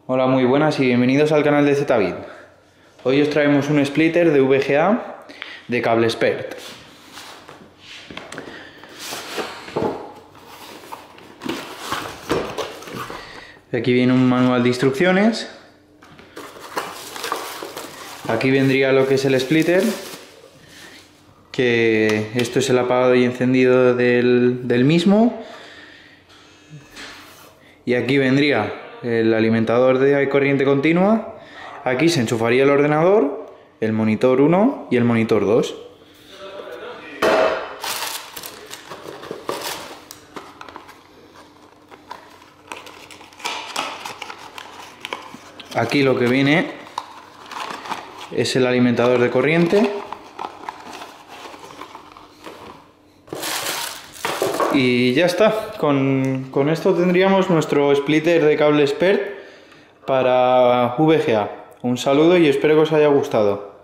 Hola, muy buenas y bienvenidos al canal de ZBit. Hoy os traemos un splitter de VGA de CableExpert. Aquí viene un manual de instrucciones. Aquí vendría lo que es el splitter, que esto es el apagado y encendido del mismo. Y aquí vendría el alimentador de corriente continua. Aquí se enchufaría el ordenador, el monitor 1 y el monitor 2. Aquí lo que viene es el alimentador de corriente. Y ya está, con esto tendríamos nuestro splitter de CableExpert para VGA. Un saludo y espero que os haya gustado.